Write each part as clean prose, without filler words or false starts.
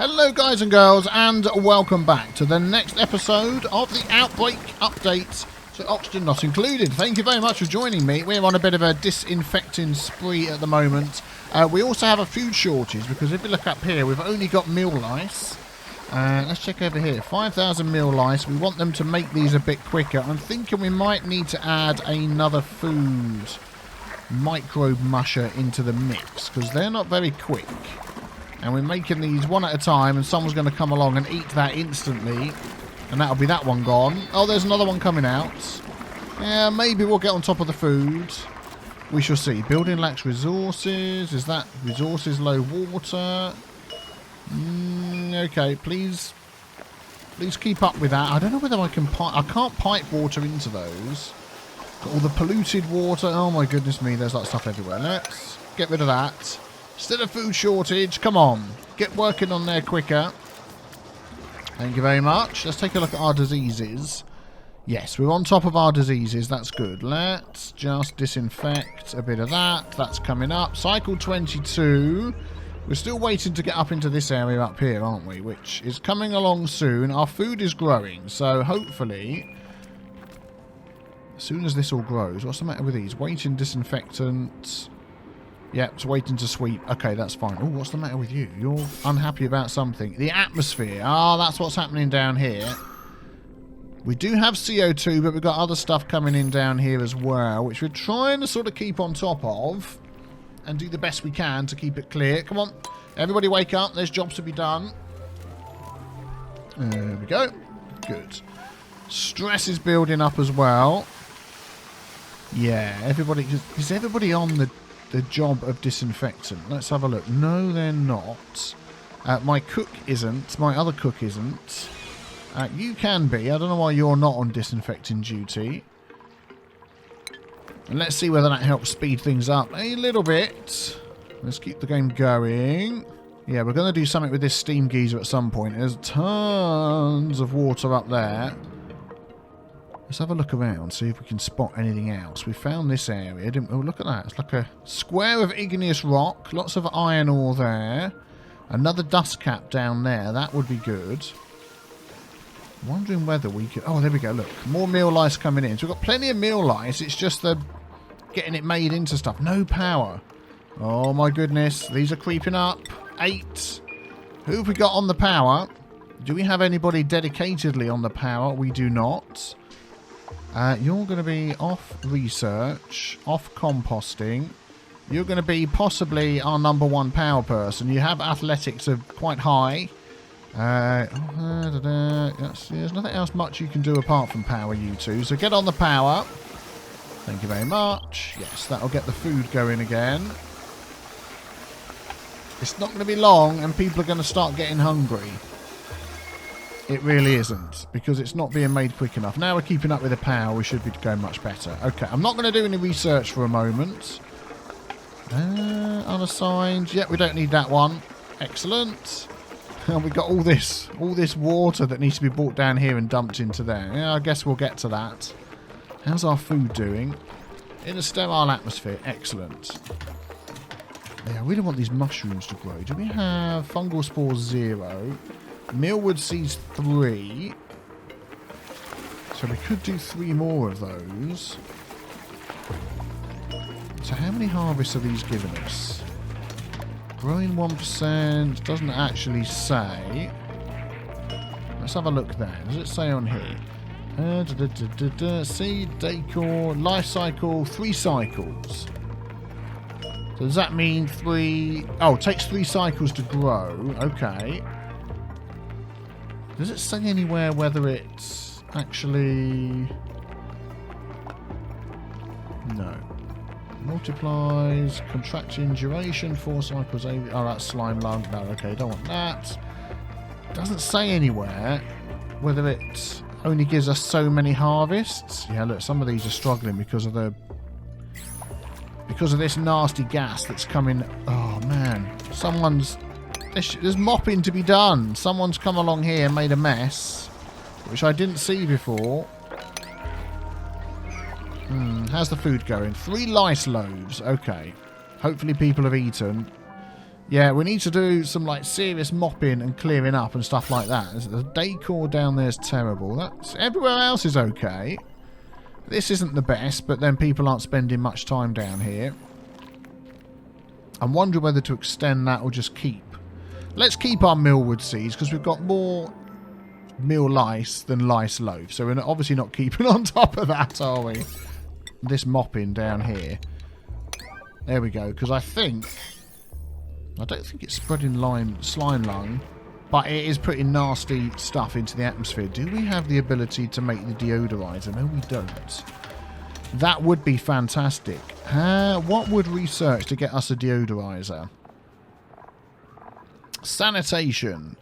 Hello guys and girls, and welcome back to the next episode of the Outbreak update, so oxygen not included. Thank you very much for joining me. We're on a bit of a disinfecting spree at the moment. We also have a food shortage because if you look up here, we've only got meal lice. Let's check over here, 5,000 meal lice. We want them to make these a bit quicker. I'm thinking we might need to add another food microbe musher into the mix because they're not very quick. And we're making these one at a time, and someone's going to come along and eat that instantly. And that'll be that one gone. Oh, there's another one coming out. Yeah, maybe we'll get on top of the food. We shall see. Building lacks resources. Is that resources low water? Okay, please keep up with that. I don't know whether I can pipe. I can't pipe water into those. Got all the polluted water. Oh my goodness me, there's that stuff everywhere. Let's get rid of that. Still a food shortage. Come on. Get working on there quicker. Thank you very much. Let's take a look at our diseases. Yes, we're on top of our diseases. That's good. Let's just disinfect a bit of that. That's coming up. Cycle 22. We're still waiting to get up into this area up here, aren't we? Which is coming along soon. Our food is growing. So hopefully, as soon as this all grows. What's the matter with these? Waiting disinfectant. Yep, it's waiting to sweep. Okay, that's fine. Oh, what's the matter with you? You're unhappy about something. The atmosphere. Ah, that's what's happening down here. We do have CO2, but we've got other stuff coming in down here as well, which we're trying to sort of keep on top of and do the best we can to keep it clear. Come on, everybody wake up. There's jobs to be done. There we go. Good. Stress is building up as well. Yeah, everybody... Is everybody on the job of disinfectant? Let's have a look. No, they're not. My cook isn't. My other cook isn't. You can be. I don't know why you're not on disinfecting duty. And let's see whether that helps speed things up a little bit. Let's keep the game going. Yeah, we're going to do something with this steam geyser at some point. There's tons of water up there. Let's have a look around, see if we can spot anything else. We found this area, didn't we? Oh, look at that. It's like a square of igneous rock. Lots of iron ore there. Another dust cap down there. That would be good. Wondering whether we could... Oh, there we go. Look, more meal lice coming in. So we've got plenty of meal lice. It's just the getting it made into stuff. No power. Oh, my goodness. These are creeping up. 8. Who have we got on the power? Do we have anybody dedicatedly on the power? We do not. You're going to be off research, off composting. You're going to be possibly our #1 power person. You have athletics of quite high. Yes, there's nothing else much you can do apart from power, you two. So get on the power. Thank you very much. Yes, that'll get the food going again. It's not going to be long and people are going to start getting hungry. It really isn't, because it's not being made quick enough. Now we're keeping up with the power, we should be going much better. Okay, I'm not going to do any research for a moment. Unassigned. Yep, we don't need that one. Excellent. And we've got all this water that needs to be brought down here and dumped into there. Yeah, I guess we'll get to that. How's our food doing? In a sterile atmosphere. Excellent. Yeah, I really want these mushrooms to grow. Do we have fungal spores 0? Mealwood seeds 3. So we could do 3 more of those. So how many harvests are these giving us? Growing 1%. Doesn't actually say. Let's have a look there. Does it say on here? Seed, decor, life cycle, 3 cycles. So does that mean 3... Oh, it takes 3 cycles to grow. Okay. Does it say anywhere whether it's actually... No. Multiplies, contracting duration, 4 cycles. Oh, that's slime lung. No, okay, don't want that. Doesn't say anywhere whether it only gives us so many harvests. Yeah, look, some of these are struggling because of this nasty gas that's coming. Oh, man. There's mopping to be done. Someone's come along here and made a mess, which I didn't see before. How's the food going? 3 lice loaves. Okay. Hopefully people have eaten. Yeah, we need to do some like serious mopping and clearing up and stuff like that. The decor down there is terrible. Everywhere else is okay. This isn't the best, but then people aren't spending much time down here. I'm wondering whether to extend that or just keep. Let's keep our millwood seeds because we've got more mill lice than lice loaf. So we're obviously not keeping on top of that, are we? This mopping down here. There we go. Because I don't think it's spreading slime lung, but it is putting nasty stuff into the atmosphere. Do we have the ability to make the deodorizer? No, we don't. That would be fantastic. What would research to get us a deodorizer? Sanitation.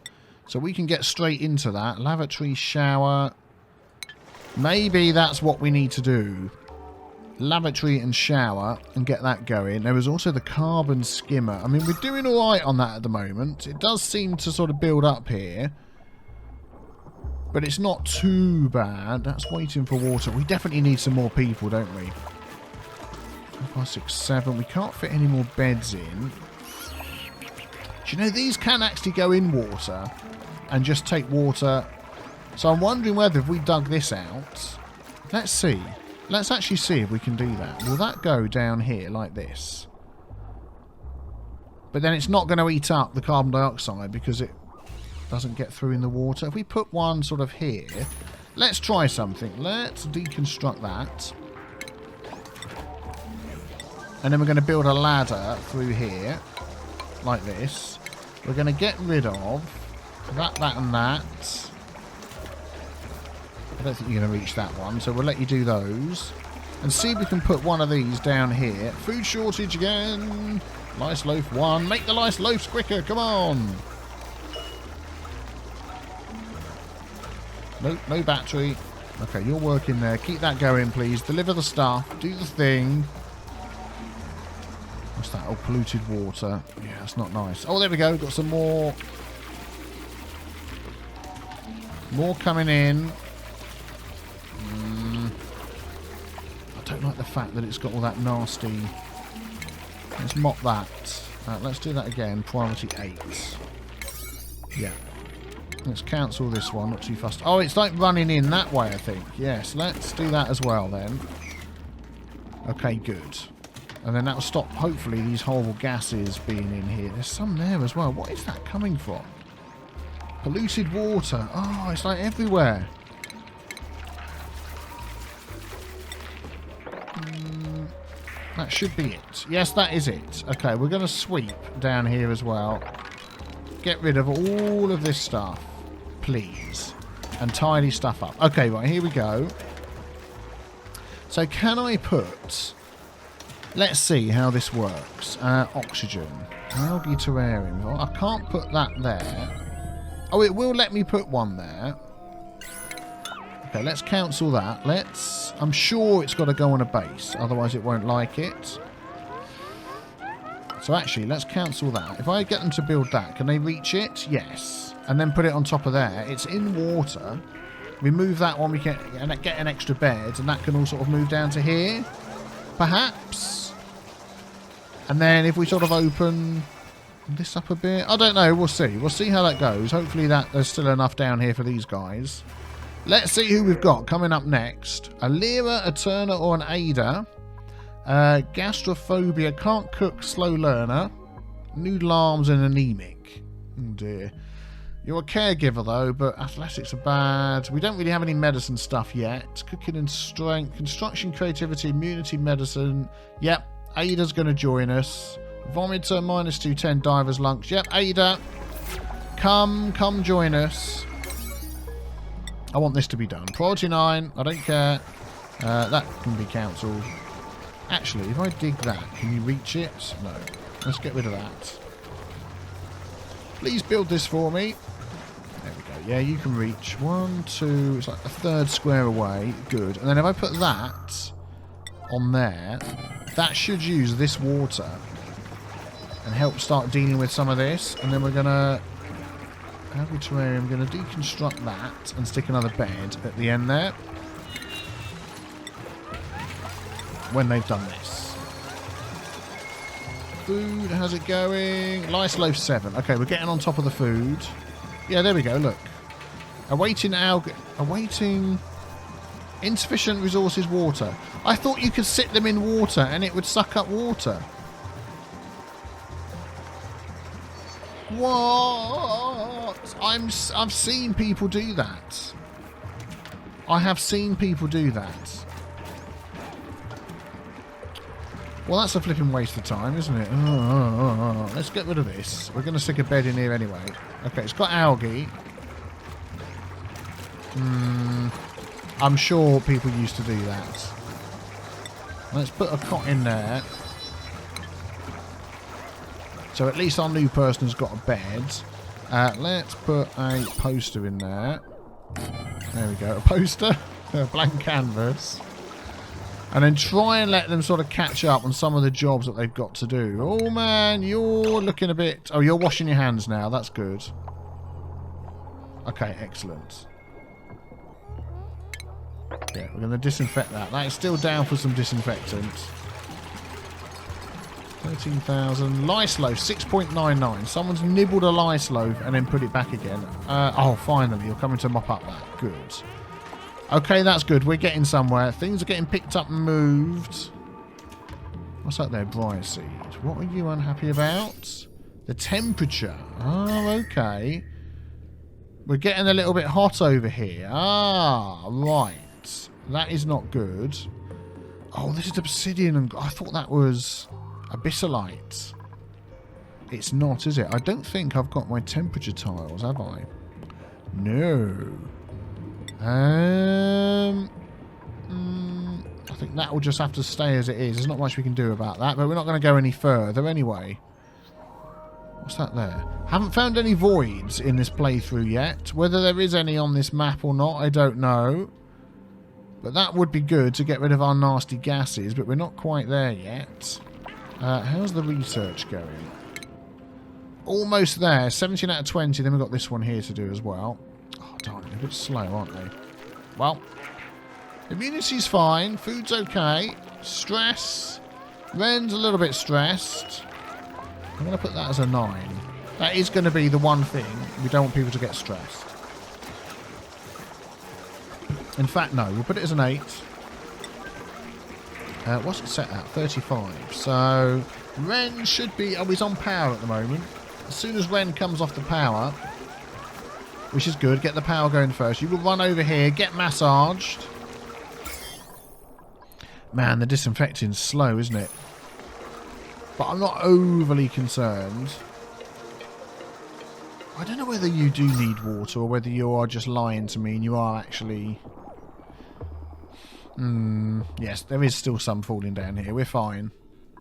So we can get straight into that. Lavatory, shower. Maybe that's what we need to do. Lavatory and shower and get that going. There was also the carbon skimmer. I mean, we're doing all right on that at the moment. It does seem to sort of build up here. But it's not too bad. That's waiting for water. We definitely need some more people, don't we? 5, 6, 7. We can't fit any more beds in. Do you know, these can actually go in water and just take water. So I'm wondering whether if we dug this out. Let's see. Let's actually see if we can do that. Will that go down here like this? But then it's not going to eat up the carbon dioxide because it doesn't get through in the water. If we put one sort of here, let's try something. Let's deconstruct that. And then we're going to build a ladder through here like this. We're going to get rid of that, and that. I don't think you're going to reach that one, so we'll let you do those. And see if we can put one of these down here. Food shortage again. Lice loaf 1. Make the lice loaves quicker, come on. Nope, no battery. Okay, you're working there. Keep that going, please. Deliver the stuff. Do the thing. What's that? Oh, polluted water. Yeah, that's not nice. Oh, there we go. Got some more. More coming in. I don't like the fact that it's got all that nasty. Let's mop that. Let's do that again. Priority 8. Yeah. Let's cancel this one. Not too fast. Oh, it's like running in that way, I think. Yes, let's do that as well then. Okay, good. And then that will stop, hopefully, these horrible gases being in here. There's some there as well. What is that coming from? Polluted water. Oh, it's like everywhere. That should be it. Yes, that is it. Okay, we're going to sweep down here as well. Get rid of all of this stuff, please. And tidy stuff up. Okay, right, here we go. So can I put... Let's see how this works. Oxygen. Algae terrarium. Oh, I can't put that there. Oh, it will let me put one there. Okay, let's cancel that. Let's... I'm sure it's got to go on a base. Otherwise it won't like it. So actually, let's cancel that. If I get them to build that, can they reach it? Yes. And then put it on top of there. It's in water. Remove that one. We can get an extra bed. And that can all sort of move down to here. Perhaps. And then if we sort of open this up a bit. I don't know. We'll see. We'll see how that goes. Hopefully there's still enough down here for these guys. Let's see who we've got coming up next. A Lyra, a Turner, or an Ada. Gastrophobia, can't cook, slow learner. Noodle arms and anemic. Oh dear. You're a caregiver though, but athletics are bad. We don't really have any medicine stuff yet. Cooking and strength, construction, creativity, immunity, medicine. Yep, Ada's going to join us. Vomiter, -210, diver's lunch. Yep, Ada. Come join us. I want this to be done. Priority 9, I don't care. That can be cancelled. Actually, if I dig that, can you reach it? No. Let's get rid of that. Please build this for me. There we go. Yeah, you can reach. 1, 2, it's like a third square away. Good. And then if I put that on there, that should use this water and help start dealing with some of this. And then we're going to... Terrarium, I'm going to deconstruct that and stick another bed at the end there. When they've done this. Food, how's it going? Lice loaf 7. Okay, we're getting on top of the food. Yeah, there we go, look. Awaiting insufficient resources water. I thought you could sit them in water and it would suck up water. What? I've seen people do that. I have seen people do that. Well, that's a flipping waste of time, isn't it? Let's get rid of this. We're going to stick a bed in here anyway. Okay, it's got algae. I'm sure people used to do that. Let's put a cot in there. So at least our new person has got a bed. Let's put a poster in there. There we go. A poster. A blank canvas. And then try and let them sort of catch up on some of the jobs that they've got to do. Oh, man, you're looking a bit... Oh, you're washing your hands now. That's good. Okay, excellent. Yeah, we're going to disinfect that. That is still down for some disinfectant. 13,000. Lice loaf, 6.99. Someone's nibbled a lice loaf and then put it back again. Oh, finally, you're coming to mop up that. Good. Okay, that's good. We're getting somewhere. Things are getting picked up and moved. What's that there? Briar seed. What are you unhappy about? The temperature. Oh, okay. We're getting a little bit hot over here. Ah, right. That is not good. Oh, this is obsidian. And I thought that was abyssalite. It's not, is it? I don't think I've got my temperature tiles, have I? No. I think that will just have to stay as it is. There's not much we can do about that, but we're not going to go any further anyway. What's that there? Haven't found any voids in this playthrough yet. Whether there is any on this map or not, I don't know. But that would be good to get rid of our nasty gases, but we're not quite there yet. How's the research going? Almost there. 17 out of 20. Then we've got this one here to do as well. Oh, darn, they're a bit slow, aren't they? Well, immunity's fine. Food's okay. Stress. Ren's a little bit stressed. I'm going to put that as a 9. That is going to be the one thing. We don't want people to get stressed. In fact, no. We'll put it as an 8. What's it set at? 35. So, Ren should be... Oh, he's on power at the moment. As soon as Ren comes off the power, which is good, get the power going first. You will run over here, get massaged. Man, the disinfecting's slow, isn't it? But I'm not overly concerned. I don't know whether you do need water or whether you are just lying to me and you are actually... yes, there is still some falling down here. We're fine.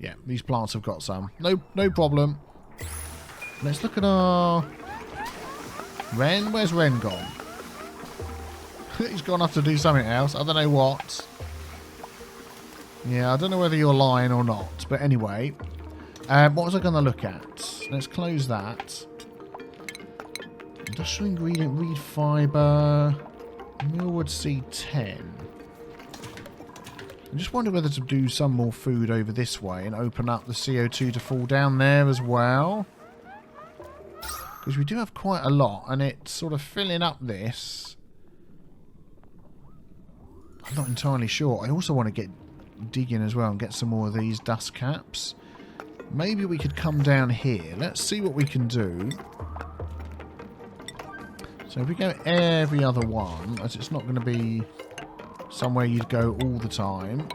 Yeah, these plants have got some. No problem. Let's look at our... Ren? Where's Ren gone? He's gone off to do something else. I don't know what. Yeah, I don't know whether you're lying or not. But anyway, what was I going to look at? Let's close that. Industrial ingredient, reed fibre, millwood seed 10. I just wonder whether to do some more food over this way and open up the CO2 to fall down there as well. Because we do have quite a lot, and it's sort of filling up this. I'm not entirely sure. I also want to get digging as well and get some more of these dust caps. Maybe we could come down here. Let's see what we can do. So if we go every other one, as it's not going to be somewhere you'd go all the time.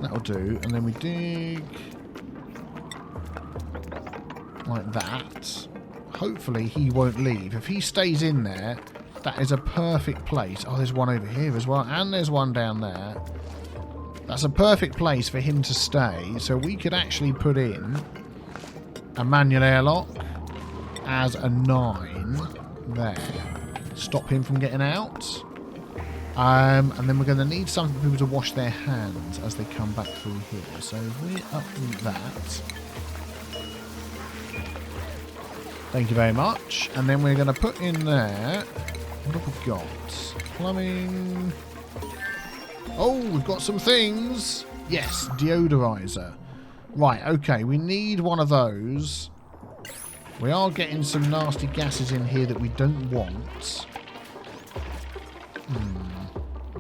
That'll do. And then we dig like that. Hopefully he won't leave. If he stays in there, that is a perfect place. Oh, there's one over here as well. And there's one down there. That's a perfect place for him to stay. So we could actually put in a manual airlock as a 9 there. Stop him from getting out. And then we're going to need something for people to wash their hands as they come back through here. So if we uproot that. Thank you very much. And then we're going to put in there... What have we got? Plumbing... Oh, we've got some things. Yes, deodorizer. Right, okay, we need one of those. We are getting some nasty gases in here that we don't want. I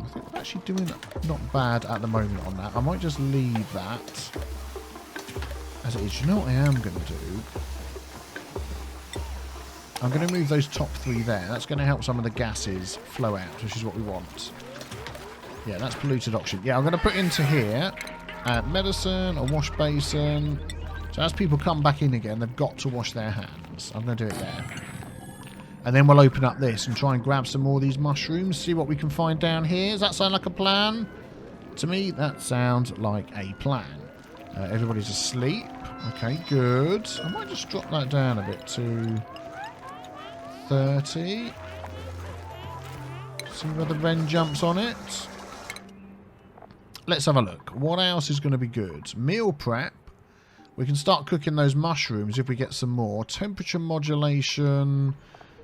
think we're actually doing not bad at the moment on that. I might just leave that as it is. You know what I am going to do? I'm going to move those top 3 there. That's going to help some of the gases flow out, which is what we want. Yeah, that's polluted oxygen. Yeah, I'm going to put into here medicine, a wash basin. So as people come back in again, they've got to wash their hands. I'm going to do it there. And then we'll open up this and try and grab some more of these mushrooms, see what we can find down here. Does that sound like a plan? To me, that sounds like a plan. Everybody's asleep. Okay, good. I might just drop that down a bit to 30. See whether Ren jumps on it. Let's have a look. What else is going to be good? Meal prep. We can start cooking those mushrooms if we get some more. Temperature modulation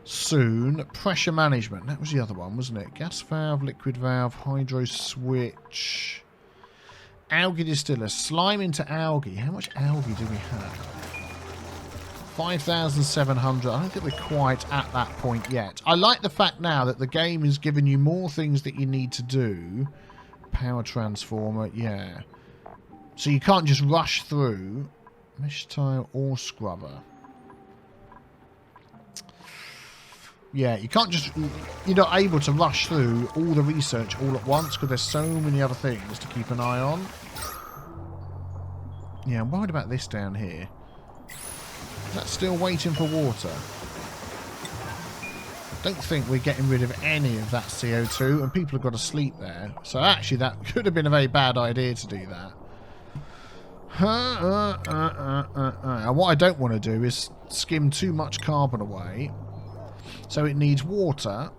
soon. Pressure management. That was the other one, wasn't it? Gas valve, liquid valve, hydro switch. Algae distiller. Slime into algae. How much algae do we have? 5,700. I don't think we're quite at that point yet. I like the fact now that the game is giving you more things that you need to do. Power transformer, yeah. So you can't just rush through. Mesh tile or scrubber. Yeah, you can't just... You're not able to rush through all the research all at once because there's so many other things to keep an eye on. Yeah, I'm worried about this down here. That's still waiting for water. Don't think we're getting rid of any of that CO2 and people have got to sleep there. So actually that could have been a very bad idea to do that. And what I don't want to do is skim too much carbon away. So it needs water,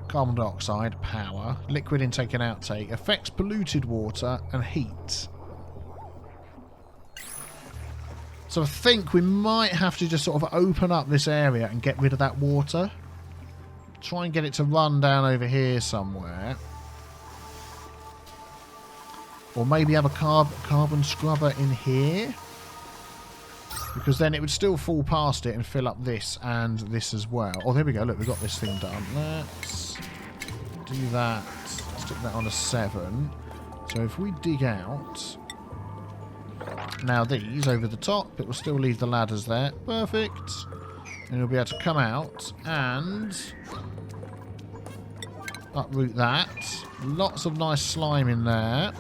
carbon dioxide, power, liquid intake and outtake, affects polluted water and heat. So I think we might have to just sort of open up this area and get rid of that water. Try and get it to run down over here somewhere. Or maybe have a carbon scrubber in here. Because then it would still fall past it and fill up this and this as well. Oh, there we go. Look, we've got this thing done. Let's do that. Stick that on a 7. So if we dig out... Now these over the top, it will still leave the ladders there. Perfect. And you'll be able to come out and uproot that. Lots of nice slime in there.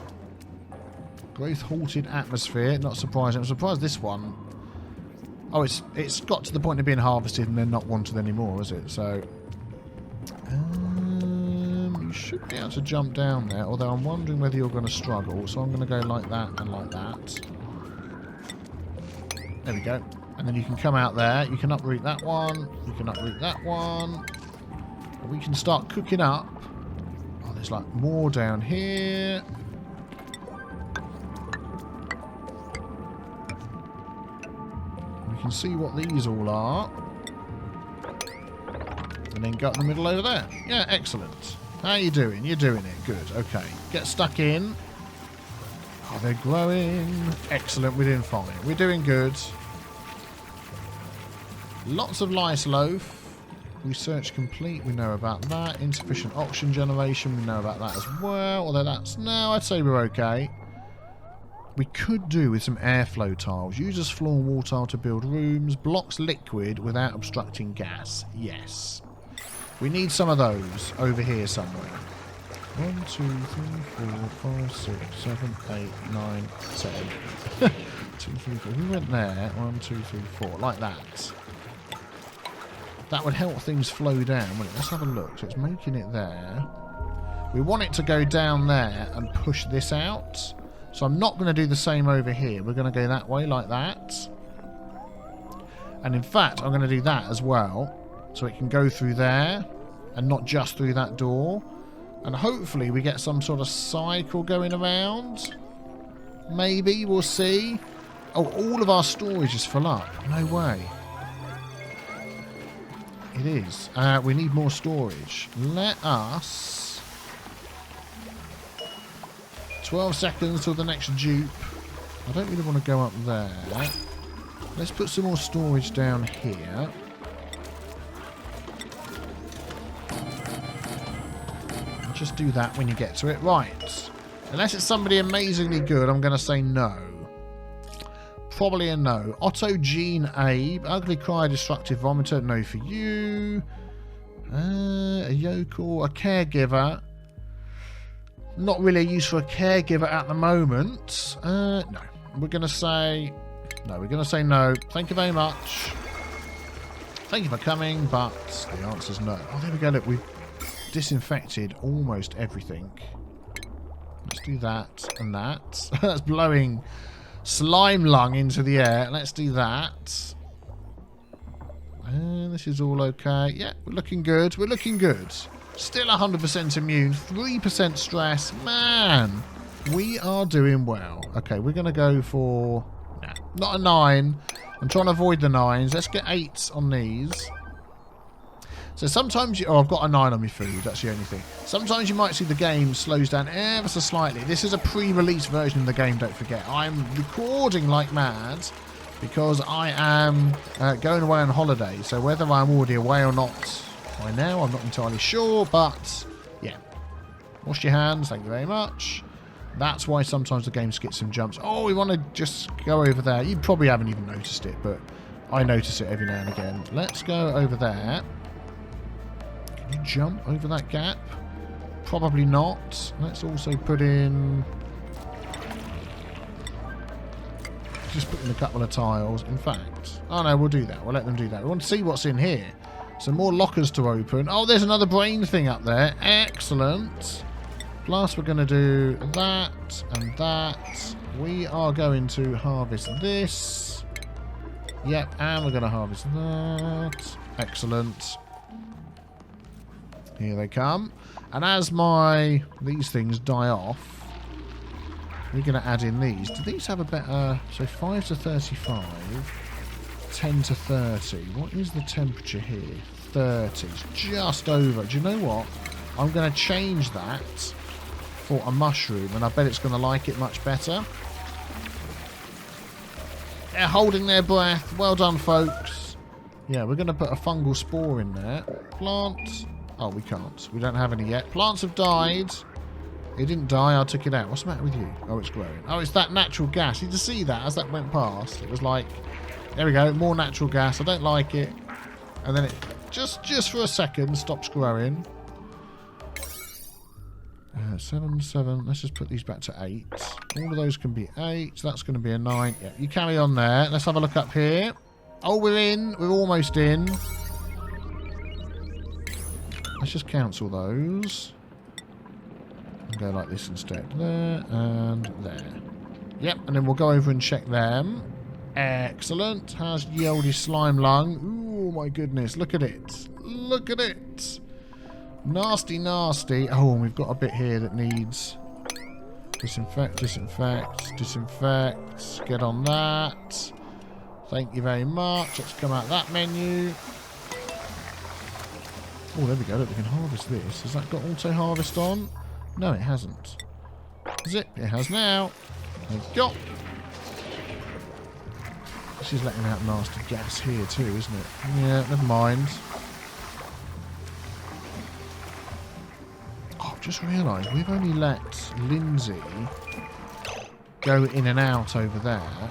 Growth halted atmosphere. Not surprising. I'm surprised this one. Oh, it's got to the point of being harvested and then not wanted anymore, is it? So you should be able to jump down there. Although I'm wondering whether you're going to struggle. So I'm going to go like that and like that. There we go. And then you can come out there. You can uproot that one. You can uproot that one. We can start cooking up. Oh, there's like more down here. We can see what these all are. And then go up the middle over there. Yeah, excellent. How are you doing? You're doing it. Good. Okay. Get stuck in. Oh, they're growing. Excellent. We're doing fine. We're doing good. Lots of lice loaf. Research complete. We know about that. Insufficient oxygen generation. We know about that as well. Although that's... No, I'd say we're okay. We could do with some airflow tiles. Uses floor and wall tile to build rooms. Blocks liquid without obstructing gas. Yes. We need some of those over here somewhere. 1, 2, 3, 4, 5, 6, 7, 8, 9, 10. 2, 3, 4. We went there. 1, 2, 3, 4. Like that. That would help things flow down, wouldn't it? Let's have a look. So it's making it there. We want it to go down there and push this out. So I'm not going to do the same over here. We're going to go that way like that. And in fact, I'm going to do that as well. So it can go through there and not just through that door. And hopefully we get some sort of cycle going around. Maybe, we'll see. Oh, all of our storage is full up. No way. It is. We need more storage. Let us... 12 seconds till the next dupe. I don't really want to go up there. Let's put some more storage down here. Just do that when you get to it. Right. Unless it's somebody amazingly good, I'm going to say no. Probably a no. Otto Jean Abe. Ugly Cry, Destructive Vomiter. No for you. A yokel. A caregiver. Not really a use for a caregiver at the moment. No. We're going to say... No, we're going to say no. Thank you very much. Thank you for coming, but the answer's no. Oh, there we go. Look, we've disinfected almost everything. Let's do that and that. That's blowing slime lung into the air. Let's do that. This is all okay. Yeah, we're looking good. We're looking good. Still 100% immune. 3% stress. Man, we are doing well. Okay, we're going to go for... Nah, not a 9. I'm trying to avoid the 9s. Let's get 8s on these. So sometimes you... Oh, I've got a 9 on my food. That's the only thing. Sometimes you might see the game slows down ever so slightly. This is a pre-release version of the game, don't forget. I'm recording like mad because I am going away on holiday. So whether I'm already away or not by now, I'm not entirely sure. But, yeah. Wash your hands. Thank you very much. That's why sometimes the game skips some jumps. Oh, we want to just go over there. You probably haven't even noticed it, but I notice it every now and again. Let's go over there. Can you jump over that gap? Probably not. Let's also put in... Just put in a couple of tiles. In fact... Oh, no, we'll do that. We'll let them do that. We want to see what's in here. Some more lockers to open. Oh, there's another brain thing up there. Excellent. Plus, we're going to do that and that. We are going to harvest this. Yep, and we're going to harvest that. Excellent. Here they come. And as these things die off, we're going to add in these. Do these have a better... So 5 to 35, 10 to 30. What is the temperature here? 30. It's just over. Do you know what? I'm going to change that for a mushroom, and I bet it's going to like it much better. They're holding their breath. Well done, folks. Yeah, we're going to put a fungal spore in there. Plant. Oh, we can't. We don't have any yet. Plants have died. It didn't die. I took it out. What's the matter with you? Oh, it's growing. Oh, it's that natural gas. Did you see that as that went past? It was like, there we go. More natural gas. I don't like it. And then it just for a second stops growing. 7, 7. Let's just put these back to 8. All of those can be 8. So that's going to be a 9. Yeah, you carry on there. Let's have a look up here. Oh, we're in. We're almost in. Let's just cancel those. And go like this instead. There and there. Yep, and then we'll go over and check them. Excellent. How's ye olde slime lung? Ooh, my goodness. Look at it. Look at it. Nasty, nasty. Oh, and we've got a bit here that needs disinfect, disinfect, disinfect. Get on that. Thank you very much. Let's come out that menu. Oh, there we go. Look, we can harvest this. Has that got auto harvest on? No, it hasn't. Is it? It has now. There we go. This is letting out nasty gas here too, isn't it? Yeah, never mind. Just realised we've only let Lindsay go in and out over there.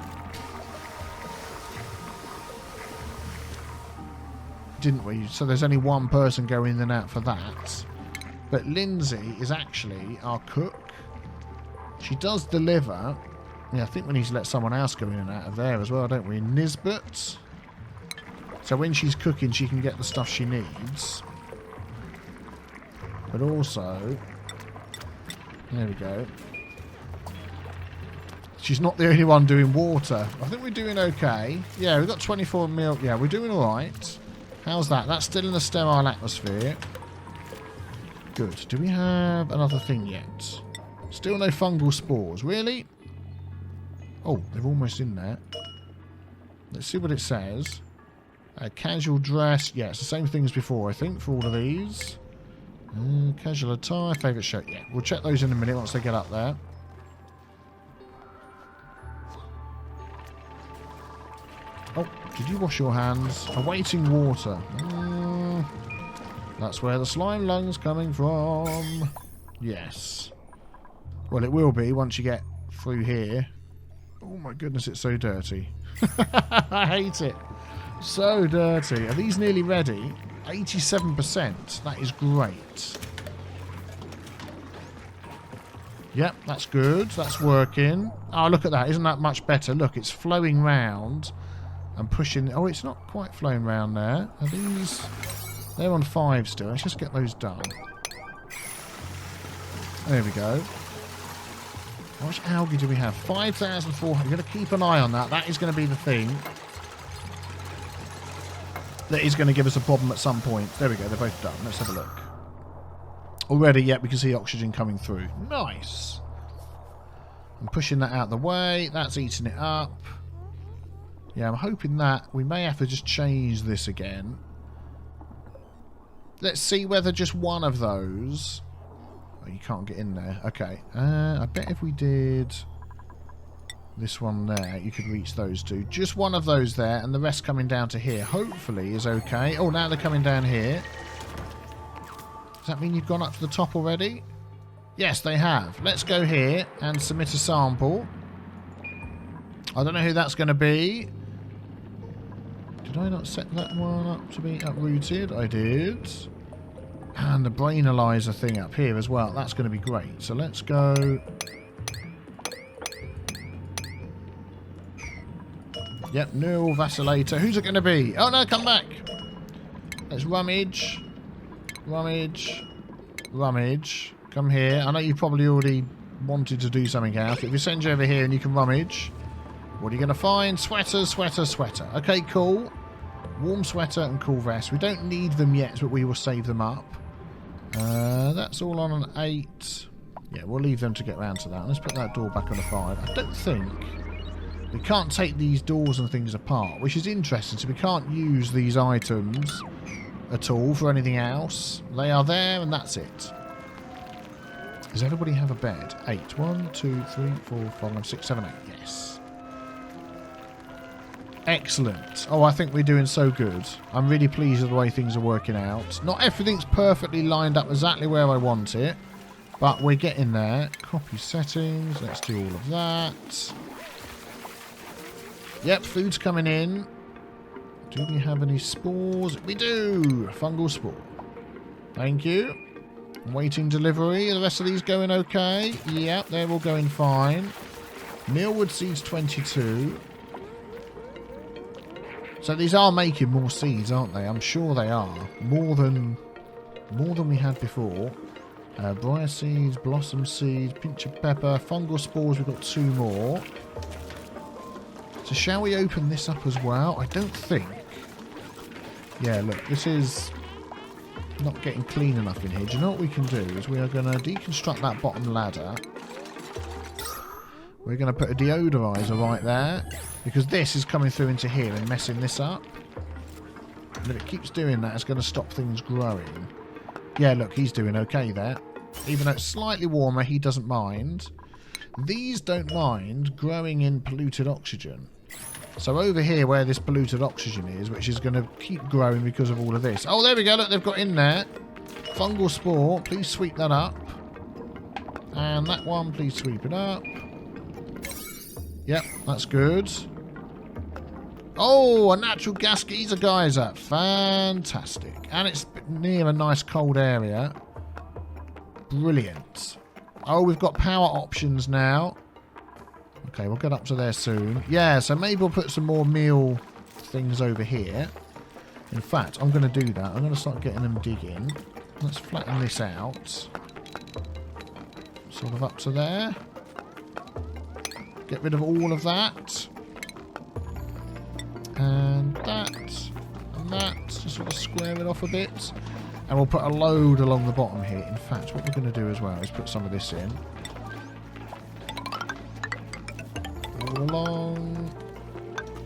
Didn't we? So there's only one person going in and out for that. But Lindsay is actually our cook. She does deliver. Yeah, I think we need to let someone else go in and out of there as well, don't we? Nisbet. So when she's cooking, she can get the stuff she needs. But also, there we go. She's not the only one doing water. I think we're doing okay. Yeah, we've got 24 mil. Yeah, we're doing all right. How's that? That's still in a sterile atmosphere. Good. Do we have another thing yet? Still no fungal spores. Really? Oh, they're almost in there. Let's see what it says. Casual dress. Yeah, it's the same thing as before, I think, for all of these. Casual attire, favourite shirt. Yeah, we'll check those in a minute once they get up there. Oh, did you wash your hands? Awaiting water. That's where the slime lung's coming from. Yes. Well, it will be once you get through here. Oh my goodness, it's so dirty. I hate it. So dirty. Are these nearly ready? 87%. That is great. Yep, that's good. That's working. Oh, look at that. Isn't that much better? Look, it's flowing round and pushing. Oh, it's not quite flowing round there. Are these... They're on 5 still. Let's just get those done. There we go. How much algae do we have? 5,400. You've got to keep an eye on that. That is going to be the thing that is going to give us a problem at some point. There we go. They're both done. Let's have a look. Already, yeah, we can see oxygen coming through. Nice. I'm pushing that out of the way. That's eating it up. Yeah, I'm hoping that we may have to just change this again. Let's see whether just one of those... Oh, you can't get in there. Okay. I bet if we did this one there, you could reach those two. Just one of those there, and the rest coming down to here. Hopefully is okay. Oh, now they're coming down here. Does that mean you've gone up to the top already? Yes, they have. Let's go here and submit a sample. I don't know who that's going to be. Did I not set that one up to be uprooted? I did. And the brain analyzer thing up here as well. That's going to be great. So let's go. Yep, neural vacillator. Who's it going to be? Oh no, come back. Let's rummage. Rummage. Rummage. Come here. I know you probably already wanted to do something else. But if we send you over here and you can rummage, what are you going to find? Sweater, sweater, sweater. Okay, cool. Warm sweater and cool vest. We don't need them yet, but we will save them up. That's all on an 8. Yeah, we'll leave them to get round to that. Let's put that door back on a 5. I don't think... We can't take these doors and things apart, which is interesting. So we can't use these items at all for anything else. They are there and that's it. Does everybody have a bed? 8. 1, 2, 3, 4, 5, 6, 7, 8. Yes. Excellent. Oh, I think we're doing so good. I'm really pleased with the way things are working out. Not everything's perfectly lined up exactly where I want it, but we're getting there. Copy settings. Let's do all of that. Yep, food's coming in. Do we have any spores? We do! Fungal spore. Thank you. Waiting delivery. Are the rest of these going okay? Yep, they're all going fine. Mealwood seeds 22. So these are making more seeds, aren't they? I'm sure they are. More than we had before. Briar seeds, blossom seeds, pinch of pepper, fungal spores. We've got 2 more. So shall we open this up as well? I don't think. Yeah, look, this is not getting clean enough in here. Do you know what we can do? Is we are going to deconstruct that bottom ladder. We're going to put a deodorizer right there. Because this is coming through into here and messing this up. And if it keeps doing that, it's going to stop things growing. Yeah, look, he's doing okay there. Even though it's slightly warmer, he doesn't mind. These don't mind growing in polluted oxygen. So over here where this polluted oxygen is, which is going to keep growing because of all of this. Oh, there we go. Look, they've got in there. Fungal spore. Please sweep that up. And that one, please sweep it up. Yep, that's good. Oh, a natural gas geyser. Fantastic. And it's near a nice cold area. Brilliant. Oh, we've got power options now. Okay, we'll get up to there soon. Yeah, so maybe we'll put some more meal things over here. In fact, I'm going to do that. I'm going to start getting them digging. Let's flatten this out. Sort of up to there. Get rid of all of that. And that. And that. Just sort of square it off a bit. And we'll put a load along the bottom here. In fact, what we're going to do as well is put some of this in. All along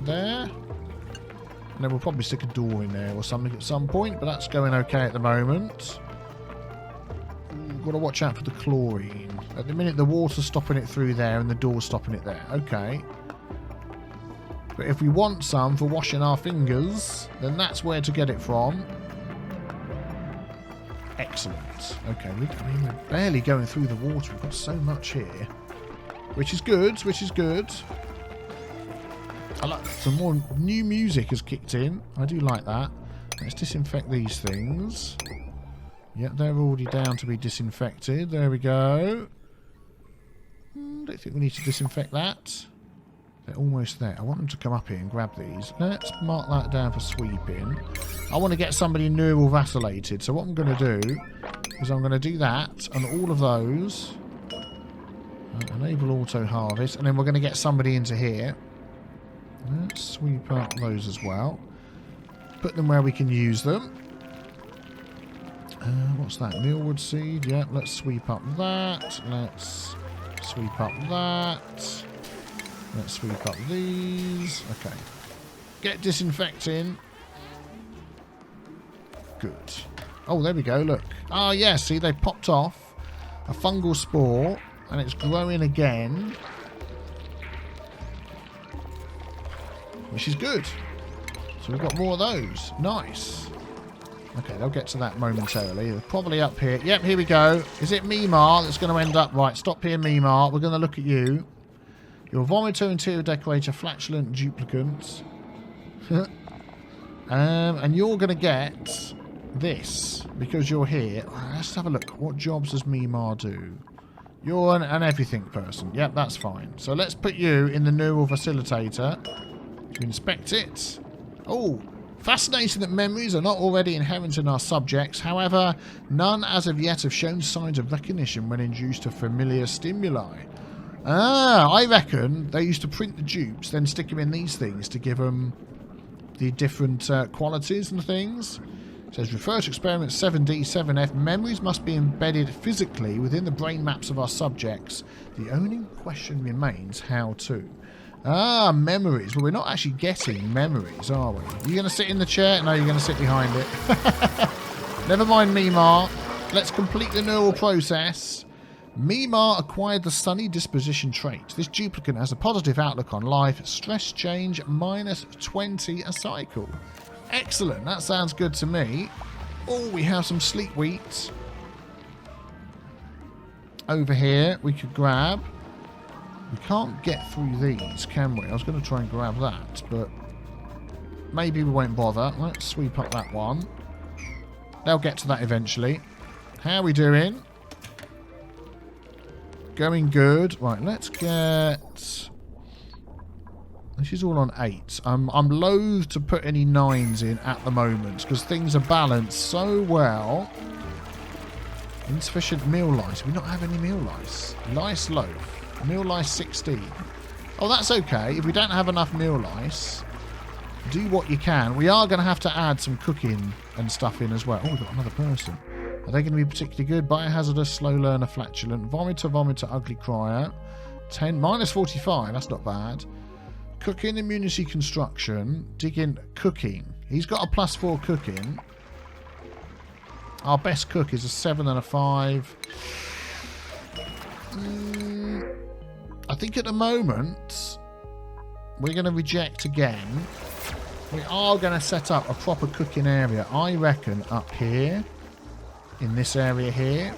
there. And then we'll probably stick a door in there or something at some point. But that's going okay at the moment. Got to watch out for the chlorine. At the minute, the water's stopping it through there and the door's stopping it there. Okay. But if we want some for washing our fingers, then that's where to get it from. Excellent. Okay, we're barely going through the water. We've got so much here. Which is good, which is good. I like some more new music has kicked in. I do like that. Let's disinfect these things. Yep, they're already down to be disinfected. There we go. Don't think we need to disinfect that. They're almost there. I want them to come up here and grab these. Let's mark that down for sweeping. I want to get somebody neural vacillated. So what I'm going to do is I'm going to do that and all of those. Enable auto harvest. And then we're going to get somebody into here. Let's sweep up those as well. Put them where we can use them. What's that? Mealwood seed. Yep, let's sweep up that. Let's sweep up that. Let's sweep up these. Okay. Get disinfecting. Good. Oh, there we go. Look. Ah, yeah. See, they popped off a fungal spore and it's growing again. Which is good. So we've got more of those. Nice. Okay, they'll get to that momentarily. They're probably up here. Yep, here we go. Is it Mimar that's going to end up... Right, stop here, Mimar. We're going to look at you. You're Vomito, Interior Decorator, Flatulent, Duplicants. And you're going to get this because you're here. Let's have a look. What jobs does Mimar do? You're an everything person. Yep, that's fine. So let's put you in the neural facilitator to inspect it. Oh, fascinating that memories are not already inherent in our subjects. However, none as of yet have shown signs of recognition when induced to familiar stimuli. Ah, I reckon they used to print the dupes, then stick them in these things to give them the different qualities and things. It says, refer to experiment 7D, 7F. Memories must be embedded physically within the brain maps of our subjects. The only question remains how to. Ah, memories. Well, we're not actually getting memories, are we? You going to sit in the chair? No, you're going to sit behind it. Never mind, Mimar. Let's complete the neural process. Mimar acquired the sunny disposition trait. This duplicant has a positive outlook on life. Stress change -20 a cycle. Excellent. That sounds good to me. Oh, we have some sleep wheat. Over here, we could grab. We can't get through these, can we? I was going to try and grab that, but maybe we won't bother. Let's sweep up that one. They'll get to that eventually. How are we doing? Going good. Right, let's get... This is all on 8. I'm loath to put any 9s in at the moment because things are balanced so well. Insufficient meal lice. We not have any meal lice. Lice loaf. Meal lice 16. Oh, that's okay. If we don't have enough meal lice, do what you can. We are going to have to add some cooking and stuff in as well. Oh, we've got another person. Are they going to be particularly good? Biohazardous, slow learner, flatulent, vomiter, ugly crier. 10, -45. That's not bad. Cooking, immunity, construction. Digging, cooking. He's got a +4 cooking. Our best cook is a 7 and a 5. I think at the moment we're going to reject again. We are going to set up a proper cooking area, I reckon, up here. In this area here.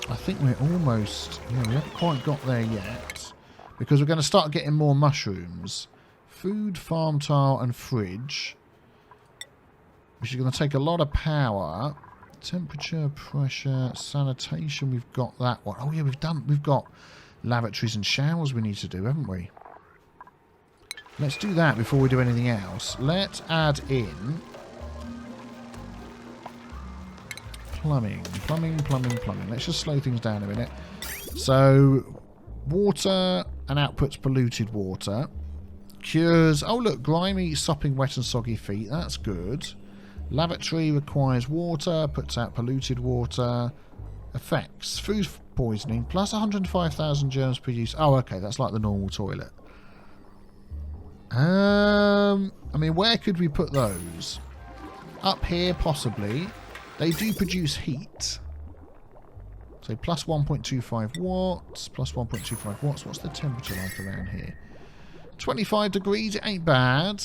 I think we're almost... Yeah, we haven't quite got there yet. Because we're going to start getting more mushrooms. Food, farm tile and fridge. Which is going to take a lot of power. Temperature, pressure, sanitation. We've got that one. Oh yeah, we've got lavatories and showers we need to do, haven't we? Let's do that before we do anything else. Let's add in plumbing. Let's just slow things down a minute. So, water and outputs polluted water. Cures. Oh look, grimy, sopping, wet and soggy feet. That's good. Lavatory requires water, puts out polluted water. Effects. Food poisoning, plus 105,000 germs per use. Oh, okay, that's like the normal toilet. I mean, where could we put those? Up here, possibly. They do produce heat. So, plus 1.25 watts, plus 1.25 watts. What's the temperature like around here? 25 degrees, it ain't bad.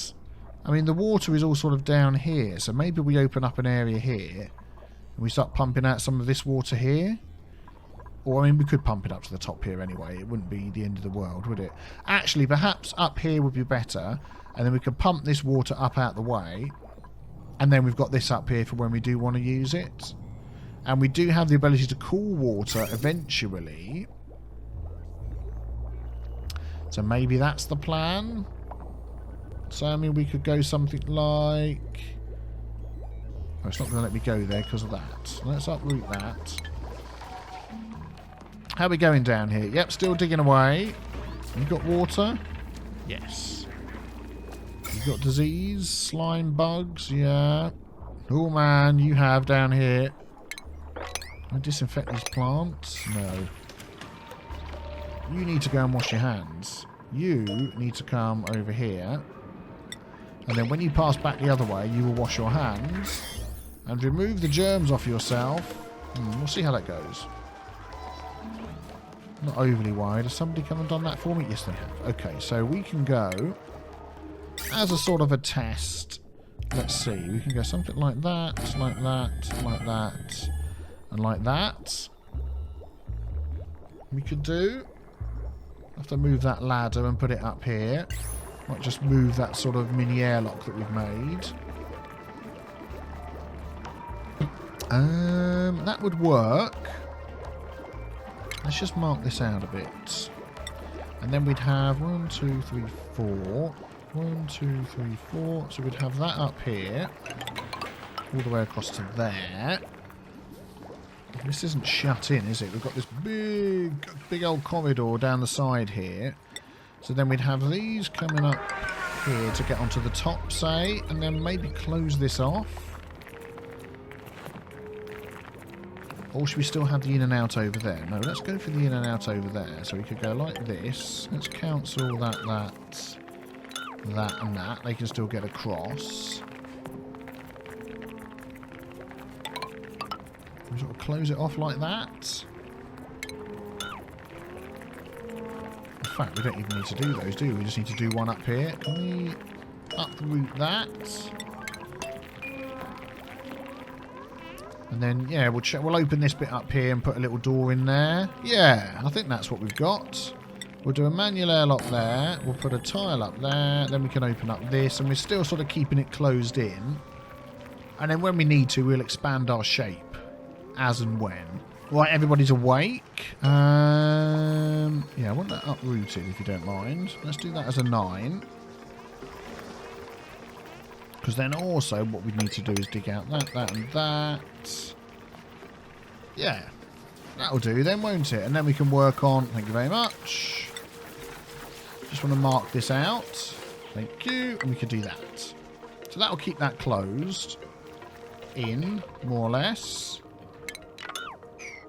I mean, the water is all sort of down here, so maybe we open up an area here and we start pumping out some of this water here. Or, I mean, we could pump it up to the top here anyway. It wouldn't be the end of the world, would it? Actually, perhaps up here would be better, and then we could pump this water up out the way, and then we've got this up here for when we do want to use it. And we do have the ability to cool water eventually. So maybe that's the plan. So, I mean, we could go something like... Oh, it's not going to let me go there because of that. Let's uproot that. How are we going down here? Yep, still digging away. You got water? Yes. You got disease? Slime bugs? Yeah. Oh, man, you have down here. Can I disinfect these plants? No. You need to go and wash your hands. You need to come over here. And then when you pass back the other way, you will wash your hands. And remove the germs off yourself. We'll see how that goes. Not overly wide. Has somebody come and done that for me? Yes, they have. Okay, so we can go as a sort of a test. Let's see. We can go something like that, like that, like that, and like that. We could do. Have to move that ladder and put it up here. Might just move that sort of mini airlock that we've made. That would work. Let's just mark this out a bit. And then we'd have 1, 2, 3, 4. 1, 2, 3, 4. So we'd have that up here. All the way across to there. This isn't shut in, is it? We've got this big old corridor down the side here. So then we'd have these coming up here to get onto the top, say. And then maybe close this off. Or should we still have the in and out over there? No, let's go for the in and out over there. So we could go like this. Let's cancel that, and that. They can still get across. We sort of close it off like that. In fact, we don't even need to do those, do we? We just need to do one up here. Can we uproot that? And then, yeah, we'll open this bit up here and put a little door in there. Yeah, I think that's what we've got. We'll do a manual airlock there. We'll put a tile up there. Then we can open up this. And we're still sort of keeping it closed in. And then when we need to, we'll expand our shape. As and when. Right, everybody's awake. Yeah, I want that uprooted, if you don't mind. Let's do that as a 9. Because then also what we need to do is dig out that, and that. Yeah. That'll do then, won't it? And then we can work on... Thank you very much. Just want to mark this out. Thank you. And we can do that. So that'll keep that closed. In, more or less.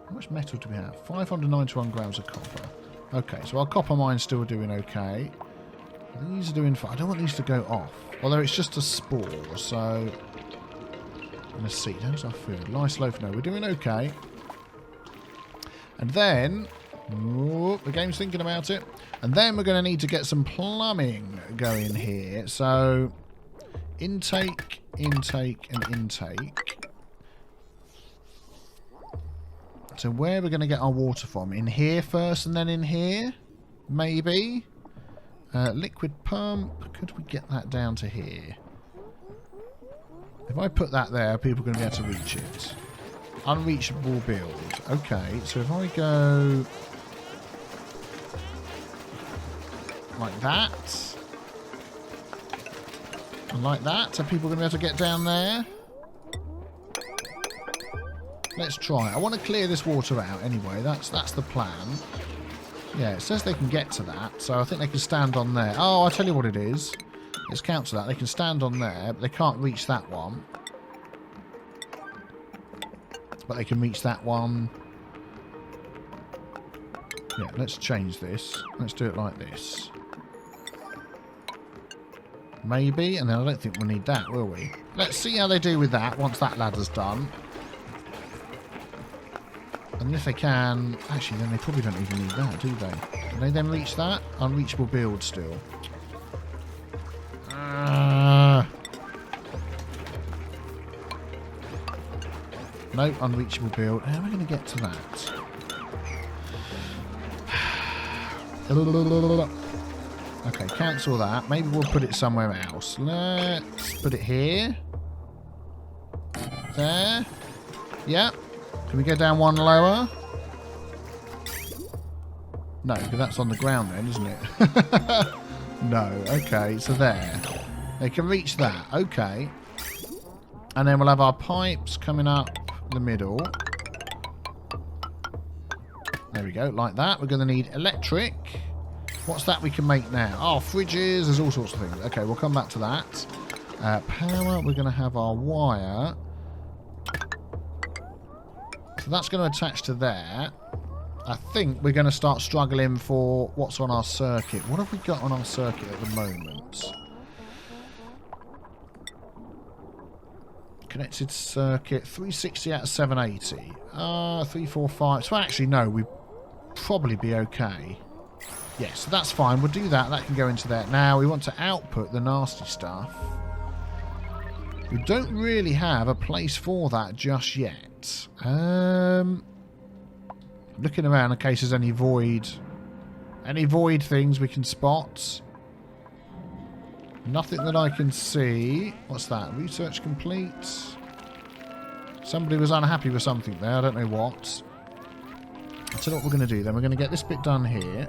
How much metal do we have? 591 grams of copper. Okay, so our copper mine's still doing okay. These are doing fine. I don't want these to go off. Although it's just a spore, so... Let's see. How's our food? Nice loaf. No, we're doing okay. And then... Oh, the game's thinking about it. And then we're going to need to get some plumbing going here. So... Intake, intake, and intake. So where we're going to get our water from? In here first and then in here? Maybe? Liquid pump. Could we get that down to here? If I put that there, people are going to be able to reach it. Unreachable build. Okay, so if I go... like that. And like that. Are people going to be able to get down there? Let's try. I want to clear this water out anyway. That's the plan. Yeah, it says they can get to that, so I think they can stand on there. Oh, I'll tell you what it is. Let's cancel that. They can stand on there, but they can't reach that one. But they can reach that one. Yeah, let's change this. Let's do it like this. Maybe, and then I don't think we'll need that, will we? Let's see how they do with that once that ladder's done. And if they can... Actually, then they probably don't even need that, do they? Can they then reach that? Unreachable build still. No, unreachable build. How are we going to get to that? Okay, cancel that. Maybe we'll put it somewhere else. Let's put it here. There. Yeah. Can we go down one lower? No, because that's on the ground then, isn't it? No. Okay, so there. They can reach that. Okay. And then we'll have our pipes coming up the middle. There we go, like that. We're going to need electric. What's that we can make now? Oh, fridges. There's all sorts of things. Okay, we'll come back to that. Power, we're going to have our wire. So that's going to attach to there. I think we're going to start struggling for what's on our circuit. What have we got on our circuit at the moment? Connected circuit, 360 out of 780. 345. So actually, no, we'd probably be okay. Yes, so that's fine. We'll do that. That can go into there. Now, we want to output the nasty stuff. We don't really have a place for that just yet. Looking around in case there's any void things we can spot. Nothing that I can see. What's that? Research complete. Somebody was unhappy with something there. I don't know what. I'll tell you what we're going to do then. We're going to get this bit done here.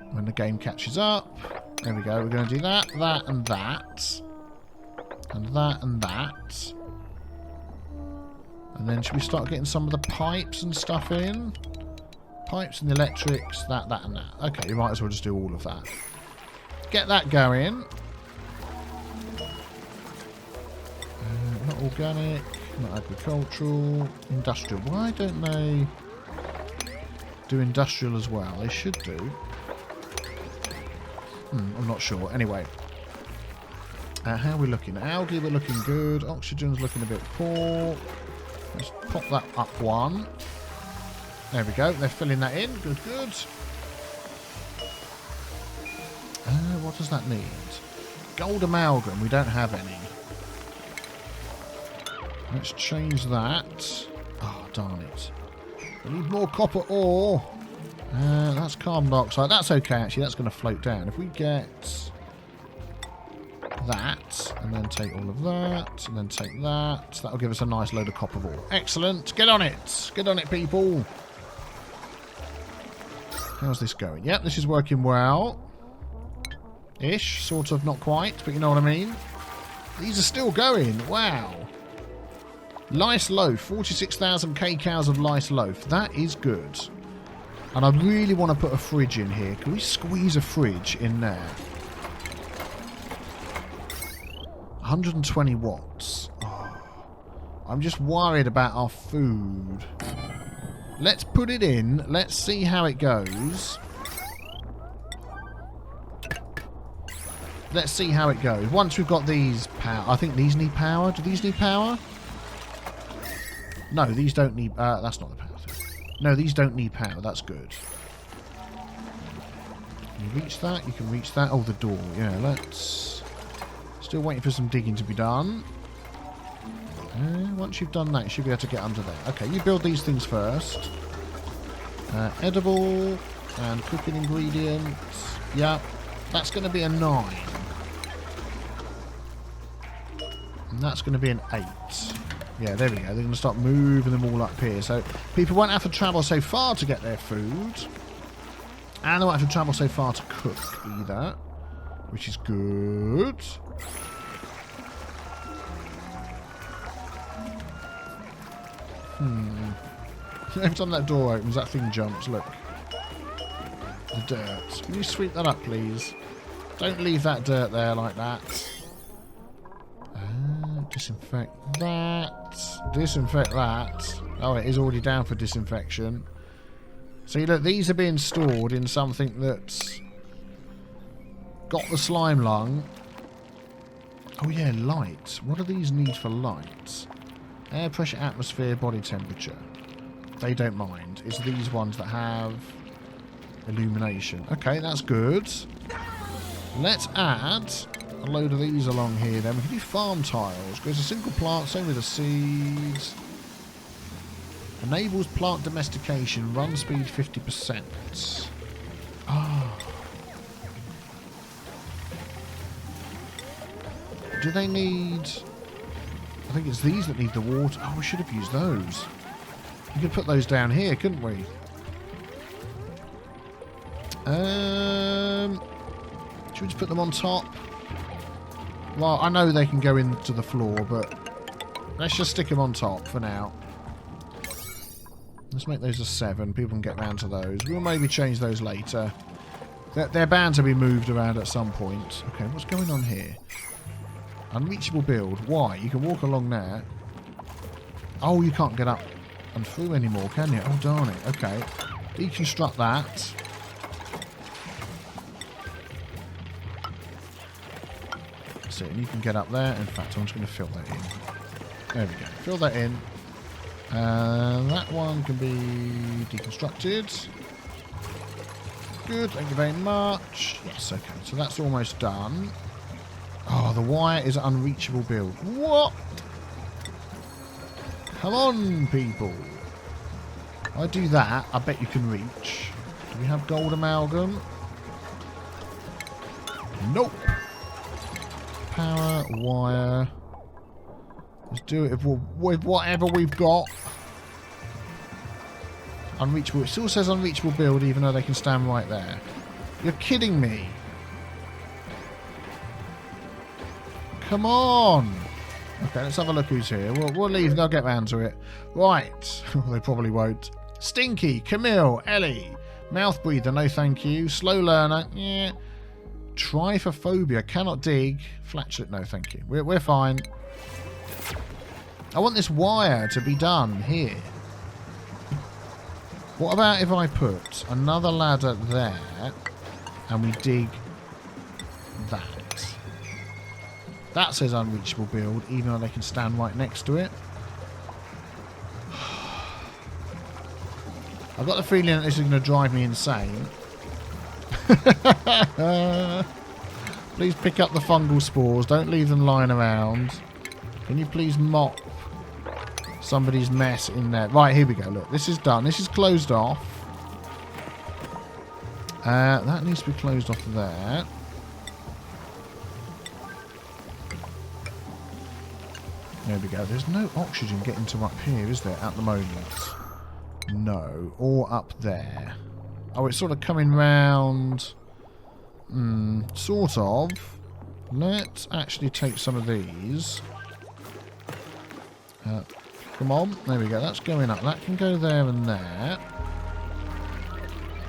When the game catches up. There we go. We're going to do that, that, and that. And that, and that. And then should we start getting some of the pipes and stuff in? Pipes and the electrics, that, and that. Okay, you might as well just do all of that. Get that going. Not organic, not agricultural, industrial. Why don't they do industrial as well? They should do. I'm not sure. Anyway. How are we looking? Algae, we're looking good. Oxygen's looking a bit poor. Let's pop that up one. There we go. They're filling that in. Good, good. What does that need? Gold amalgam. We don't have any. Let's change that. Oh, darn it. We need more copper ore. That's carbon dioxide. That's okay, actually. That's going to float down. If we get that, and then take all of that, and then take that, that'll give us a nice load of copper ore. Excellent. Get on it. Get on it, people. How's this going? Yep, this is working well. Ish. Sort of. Not quite, but you know what I mean. These are still going. Wow. Lice loaf. 46,000 kcows of lice loaf. That is good. And I really want to put a fridge in here. Can we squeeze a fridge in there? 120 watts. Oh, I'm just worried about our food. Let's put it in. Let's see how it goes. Let's see how it goes. Once we've got these power. I think these need power. Do these need power? No, these don't need... that's not the power thing. No, these don't need power. That's good. Can you reach that? You can reach that. Oh, the door. Yeah, let's... Still waiting for some digging to be done. Once you've done that, you should be able to get under there. Okay, you build these things first. Edible and cooking ingredients. Yeah, that's going to be a 9. And that's going to be an 8. Yeah, there we go. They're going to start moving them all up here. So people won't have to travel so far to get their food. And they won't have to travel so far to cook either. Which is good. Every time that door opens, that thing jumps. Look. The dirt. Can you sweep that up, please? Don't leave that dirt there like that. Disinfect that. Disinfect that. Oh, it is already down for disinfection. See, look, these are being stored in something that's got the slime lung. Oh, yeah, light. What do these need for light? Air pressure, atmosphere, body temperature. They don't mind. It's these ones that have illumination. Okay, that's good. Let's add a load of these along here then. We can do farm tiles. Goes a single plant, same with the seeds. Enables plant domestication, run speed 50%. Ah. Do they need... I think it's these that need the water. Oh, we should have used those. We could put those down here, couldn't we? Should we just put them on top? Well, I know they can go into the floor, but let's just stick them on top for now. Let's make those a 7. People can get round to those. We'll maybe change those later. They're bound to be moved around at some point. Okay, what's going on here? Unreachable build. Why? You can walk along there. Oh, you can't get up and through anymore, can you? Oh, darn it. Okay. Deconstruct that. That's it. And you can get up there. In fact, I'm just going to fill that in. There we go. Fill that in. That one can be deconstructed. Good, thank you very much. Yes, okay, so that's almost done. Oh, the wire is an unreachable build. What? Come on, people. I do that, I bet you can reach. Do we have gold amalgam? Nope. Power, wire. Let's do it with whatever we've got. Unreachable. It still says unreachable build even though they can stand right there. You're kidding me. Come on. Okay, let's have a look who's here. We'll leave. They'll get round to it. Right. They probably won't. Stinky, Camille, Ellie. Mouth breather, no thank you. Slow learner, yeah. Trypophobia, cannot dig. Flatship, no thank you. We're fine. I want this wire to be done here. What about if I put another ladder there and we dig that? That says unreachable build, even though they can stand right next to it. I've got the feeling that this is going to drive me insane. Please pick up the fungal spores. Don't leave them lying around. Can you please mop somebody's mess in there? Right, here we go. Look, this is done. This is closed off. That needs to be closed off there. There we go. There's no oxygen getting to up here, is there, at the moment? No. Or up there. Oh, it's sort of coming round. Sort of. Let's actually take some of these. Come on. There we go. That's going up. That can go there and there.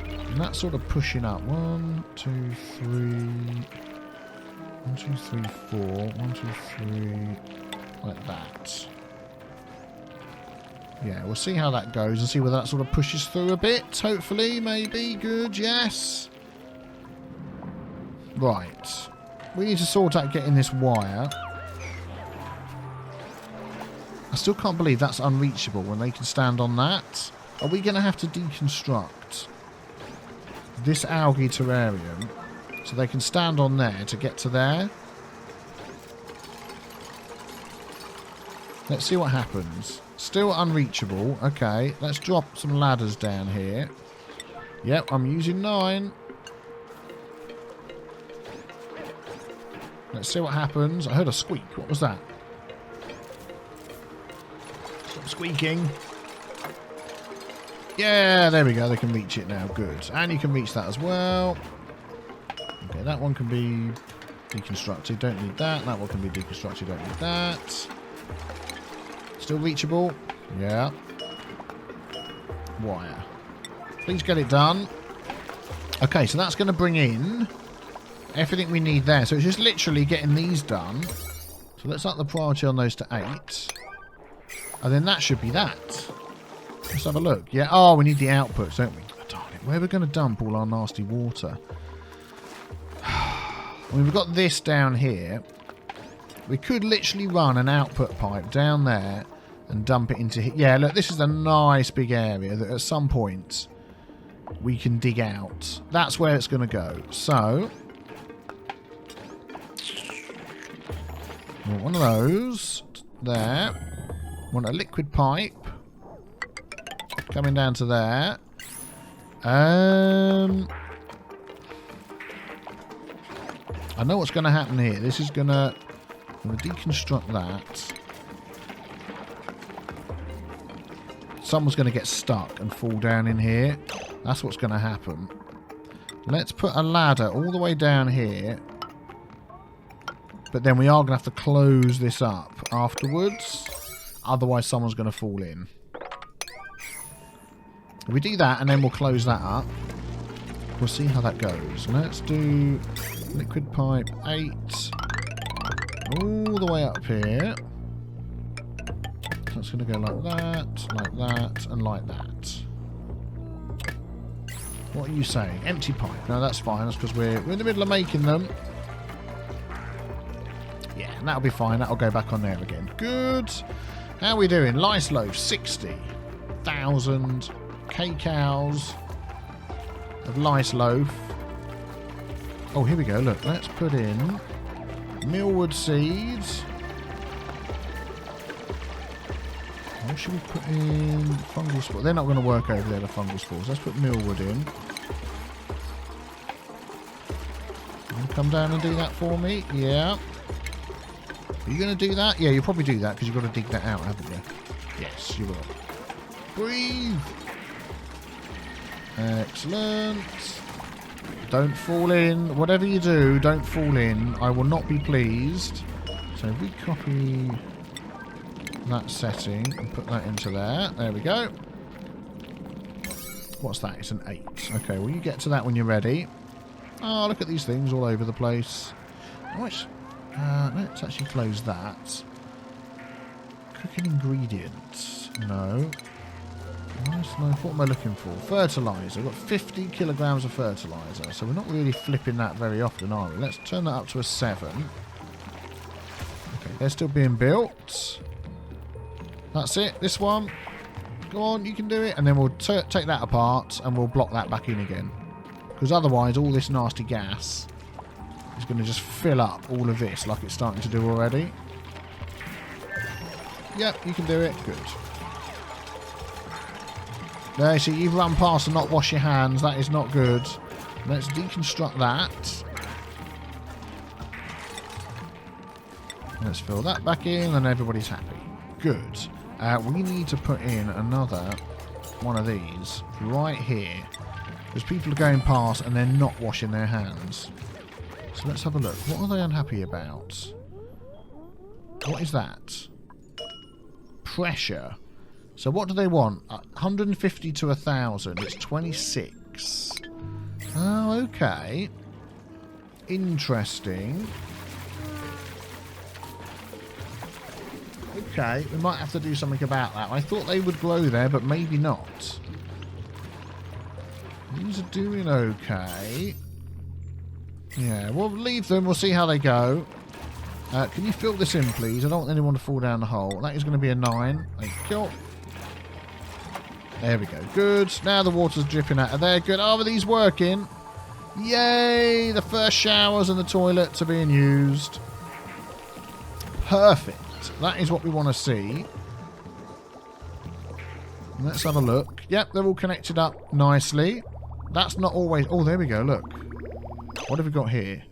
And that's sort of pushing up. 1, 2, 3. 1, 2, 3, 4. 1, 2, 3. Like that. Yeah, we'll see how that goes and see whether that sort of pushes through a bit. Hopefully, maybe. Good, yes. Right. We need to sort out getting this wire. I still can't believe that's unreachable when they can stand on that. Are we going to have to deconstruct this algae terrarium so they can stand on there to get to there? Let's see what happens. Still unreachable. Okay, let's drop some ladders down here. Yep, I'm using 9. Let's see what happens. I heard a squeak. What was that? Stop squeaking. Yeah, there we go. They can reach it now. Good. And you can reach that as well. Okay, that one can be deconstructed. Don't need that. That one can be deconstructed. Don't need that. Still reachable? Yeah. Wire. Please get it done. Okay, so that's going to bring in everything we need there. So it's just literally getting these done. So let's up the priority on those to 8. And then that should be that. Let's have a look. Yeah. Oh, we need the outputs, don't we? Oh, darn it. Where are we going to dump all our nasty water? I mean, we've got this down here. We could literally run an output pipe down there and dump it into here. Yeah, look, this is a nice big area that at some point we can dig out. That's where it's going to go. So, Want one of those. There. Want a liquid pipe. Coming down to there. I know what's going to happen here. This is going to... I'm going to deconstruct that. Someone's going to get stuck and fall down in here. That's what's going to happen. Let's put a ladder all the way down here. But then we are going to have to close this up afterwards. Otherwise someone's going to fall in. If we do that and then we'll close that up. We'll see how that goes. Let's do liquid pipe 8. All the way up here. So it's going to go like that, and like that. What are you saying? Empty pipe. No, that's fine. That's because we're in the middle of making them. Yeah, and that'll be fine. That'll go back on there again. Good. How are we doing? Lice loaf, 60,000 K-cows of lice loaf. Oh, here we go. Look, let's put in millwood seeds. What should we put in? Fungal spores. They're not going to work over there, the fungal spores. Let's put millwood in. Can you come down and do that for me? Yeah. Are you going to do that? Yeah, you'll probably do that because you've got to dig that out, haven't you? Yes, you will. Breathe. Excellent. Don't fall in. Whatever you do, don't fall in. I will not be pleased. So if we copy that setting and put that into there. There we go. What's that? It's an 8. Okay, well you get to that when you're ready. Oh, look at these things all over the place. Let's actually close that. Cooking ingredients. No. Nice knife. What am I looking for? Fertiliser. I've got 50 kilograms of fertiliser. So we're not really flipping that very often, are we? Let's turn that up to a 7. Okay, they're still being built. That's it. This one. Go on, you can do it. And then we'll take that apart and we'll block that back in again. Because otherwise all this nasty gas is going to just fill up all of this like it's starting to do already. Yep, you can do it. Good. There, you see, you've run past and not wash your hands. That is not good. Let's deconstruct that. Let's fill that back in and everybody's happy. Good. We need to put in another one of these right here. Because people are going past and they're not washing their hands. So let's have a look. What are they unhappy about? What is that? Pressure. So what do they want? 150 to 1,000. It's 26. Oh, okay. Interesting. Okay, we might have to do something about that. I thought they would grow there, but maybe not. These are doing okay. Yeah, we'll leave them. We'll see how they go. Can you fill this in, please? I don't want anyone to fall down the hole. That is going to be a 9. Thank you. There we go. Good. Now the water's dripping out of there. Good. Oh, are these working? Yay! The first showers and the toilets are being used. Perfect. That is what we want to see. Let's have a look. Yep, they're all connected up nicely. That's not always... Oh, there we go. Look. What have we got here?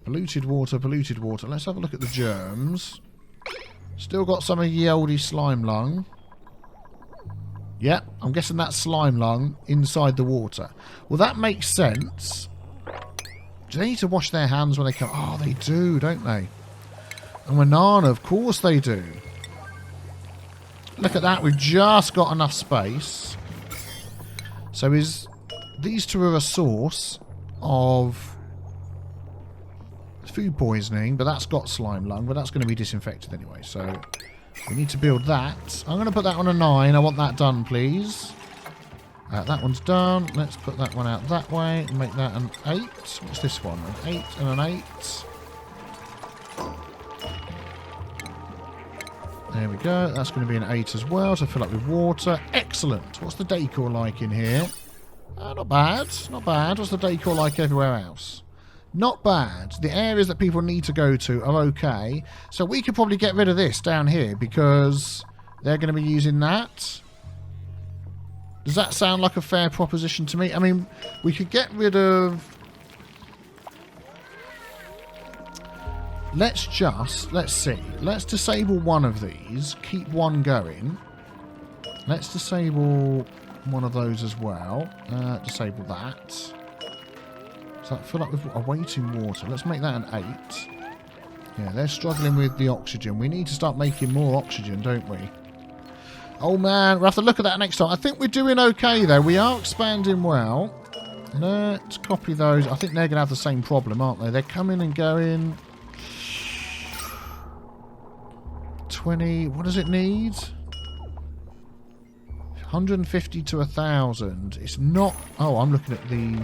Polluted water, polluted water. Let's have a look at the germs. Still got some of ye oldie slime lung. Yeah, I'm guessing that's slime lung inside the water. Well, that makes sense. Do they need to wash their hands when they come? Oh, they do, don't they? And banana, of course they do. Look at that, we've just got enough space. So these two are a source of food poisoning, but that's got slime lung, but that's going to be disinfected anyway, so we need to build that. I'm going to put that on a 9. I want that done, please. That one's done. Let's put that one out that way and make that an 8. What's this one? An 8 and an 8. There we go. That's going to be an 8 as well to fill up with water. Excellent. What's the decor like in here? Not bad. Not bad. What's the decor like everywhere else? Not bad. The areas that people need to go to are okay. So we could probably get rid of this down here because they're going to be using that. Does that sound like a fair proposition to me? I mean, we could get rid of... Let's see. Let's disable one of these. Keep one going. Let's disable one of those as well. Disable that. So that fill up with awaiting water. Let's make that an 8. Yeah, they're struggling with the oxygen. We need to start making more oxygen, don't we? Oh man, we'll have to look at that next time. I think we're doing okay though. We are expanding well. Let's copy those. I think they're going to have the same problem, aren't they? They're coming and going. 20. What does it need? 150 to 1,000. It's not... Oh, I'm looking at the...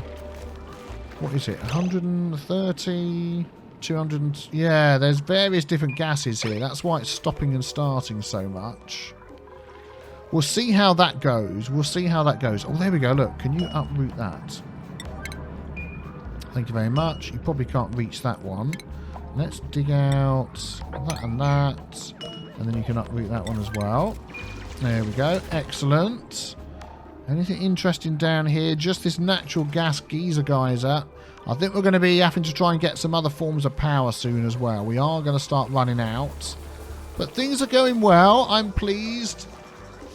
What is it? 130... 200... Yeah, there's various different gases here. That's why it's stopping and starting so much. We'll see how that goes. We'll see how that goes. Oh, there we go. Look, can you uproot that? Thank you very much. You probably can't reach that one. Let's dig out that and that. And then you can uproot that one as well. There we go. Excellent. Anything interesting down here? Just this natural gas geyser geyser. I think we're going to be having to try and get some other forms of power soon as well. We are going to start running out. But things are going well. I'm pleased.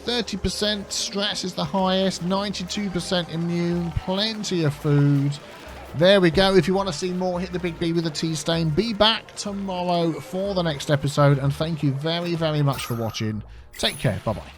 30% stress is the highest. 92% immune. Plenty of food. There we go. If you want to see more, hit the big B with a tea stain. Be back tomorrow for the next episode. And thank you very, very much for watching. Take care. Bye-bye.